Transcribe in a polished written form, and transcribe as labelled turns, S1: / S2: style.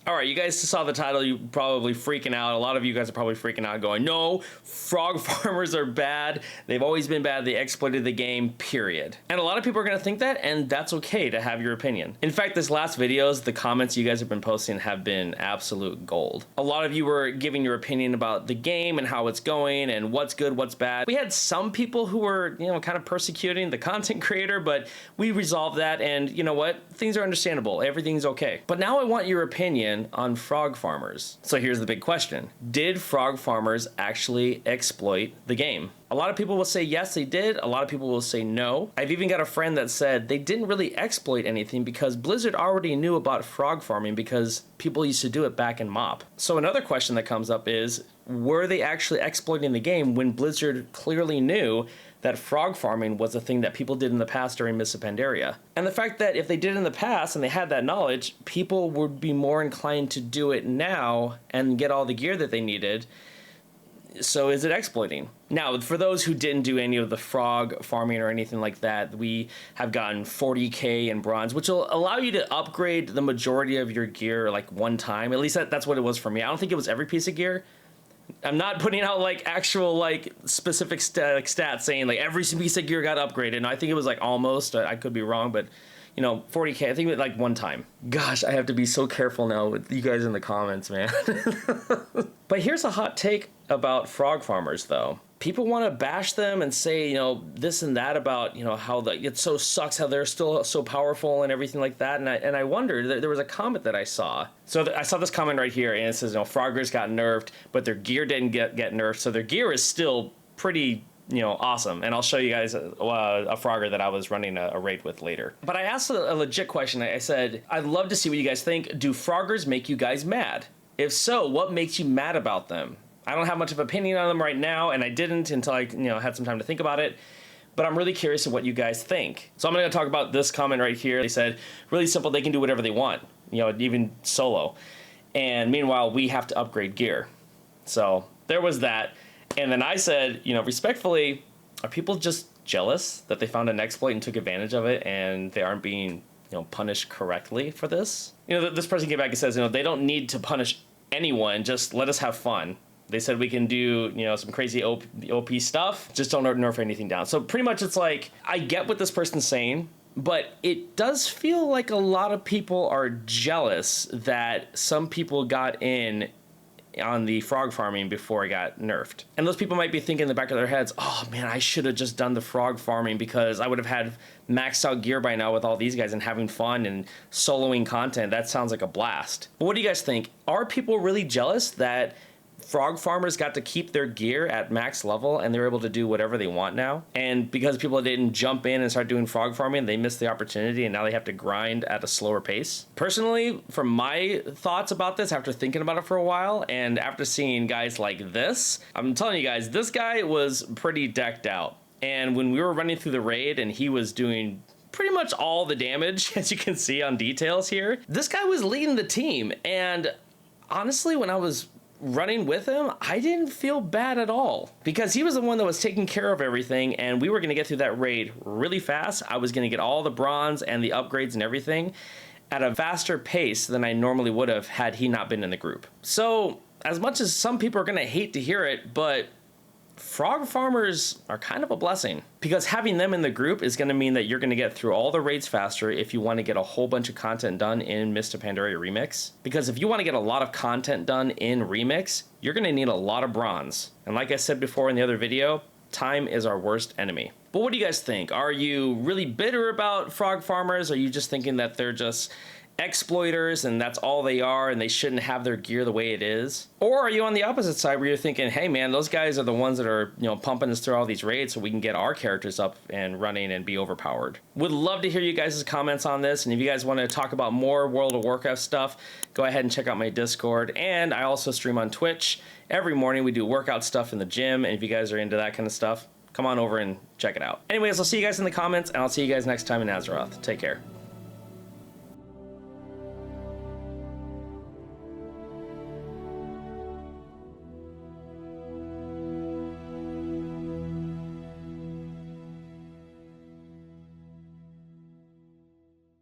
S1: All right, you guys saw the title, you probably freaking out. A lot of you guys are probably freaking out going, no, frog farmers are bad. They've always been bad. They exploited the game, period. And a lot of people are gonna think that, and that's okay to have your opinion. In fact, this last videos, the comments you guys have been posting have been absolute gold. A lot of you were giving your opinion about the game and how it's going and what's good, what's bad. We had some people who were, you know, kind of persecuting the content creator, but we resolved that, and you know what? Things are understandable. Everything's okay. But now I want your opinion on frog farmers. So here's the big question. Did frog farmers actually exploit the game? A lot of people will say yes, they did. A lot of people will say no. I've even got a friend that said they didn't really exploit anything because Blizzard already knew about frog farming because people used to do it back in MoP. So another question that comes up is, were they actually exploiting the game when Blizzard clearly knew that frog farming was a thing that people did in the past during Mists of Pandaria? And the fact that if they did in the past and they had that knowledge, people would be more inclined to do it now and get all the gear that they needed. So is it exploiting? Now, for those who didn't do any of the frog farming or anything like that, we have gotten 40k in bronze, which will allow you to upgrade the majority of your gear like one time. At least that's what it was for me. I don't think it was every piece of gear. I'm not putting out like actual like specific stats saying like every piece of gear got upgraded. And I think it was like almost, I could be wrong, but you know, 40k, I think it was like one time. Gosh, I have to be so careful now with you guys in the comments, man. But here's a hot take about frog farmers though. People want to bash them and say, you know, this and that about, you know, how it so sucks how they're still so powerful and everything like that. And I wondered, there was a comment that I saw. So I saw this comment right here, and it says, you know, froggers got nerfed, but their gear didn't get nerfed. So their gear is still pretty, you know, awesome. And I'll show you guys a frogger that I was running a raid with later. But I asked a legit question. I said, I'd love to see what you guys think. Do froggers make you guys mad? If so, what makes you mad about them? I don't have much of an opinion on them right now, and I didn't until I, you know, had some time to think about it. But I'm really curious of what you guys think. So I'm going to talk about this comment right here. They said, really simple, they can do whatever they want, you know, even solo. And meanwhile, we have to upgrade gear. So there was that. And then I said, you know, respectfully, are people just jealous that they found an exploit and took advantage of it and they aren't being, you know, punished correctly for this? You know, this person came back and says, you know, they don't need to punish anyone, just let us have fun. They said we can do, you know, some crazy OP stuff, just don't nerf anything down. So pretty much it's like, I get what this person's saying, but it does feel like a lot of people are jealous that some people got in on the frog farming before it got nerfed. And those people might be thinking in the back of their heads, oh man, I should have just done the frog farming because I would have had maxed out gear by now with all these guys and having fun and soloing content. That sounds like a blast. But what do you guys think? Are people really jealous that frog farmers got to keep their gear at max level and they're able to do whatever they want now? And because people didn't jump in and start doing frog farming, they missed the opportunity and now they have to grind at a slower pace. Personally, from my thoughts about this, after thinking about it for a while and after seeing guys like this, I'm telling you guys, this guy was pretty decked out. And when we were running through the raid and he was doing pretty much all the damage, as you can see on details here, this guy was leading the team. And honestly, when I was running with him, I didn't feel bad at all because he was the one that was taking care of everything and we were going to get through that raid really fast. I was going to get all the bronze and the upgrades and everything at a faster pace than I normally would have had he not been in the group. So as much as some people are going to hate to hear it, but frog farmers are kind of a blessing because having them in the group is going to mean that you're going to get through all the raids faster if you want to get a whole bunch of content done in Mists of Pandaria Remix. Because if you want to get a lot of content done in Remix, you're going to need a lot of bronze. And like I said before in the other video, time is our worst enemy. But what do you guys think? Are you really bitter about frog farmers? Are you just thinking that they're just exploiters and that's all they are and they shouldn't have their gear the way it is? Or are you on the opposite side where you're thinking, hey man, those guys are the ones that are, you know, pumping us through all these raids so we can get our characters up and running and be overpowered? Would love to hear you guys' comments on this, and if you guys want to talk about more World of Warcraft stuff, go ahead and check out my Discord. And I also stream on Twitch. Every morning we do workout stuff in the gym, and if you guys are into that kind of stuff, come on over and check it out. Anyways, I'll see you guys in the comments, and I'll see you guys next time in Azeroth. Take care.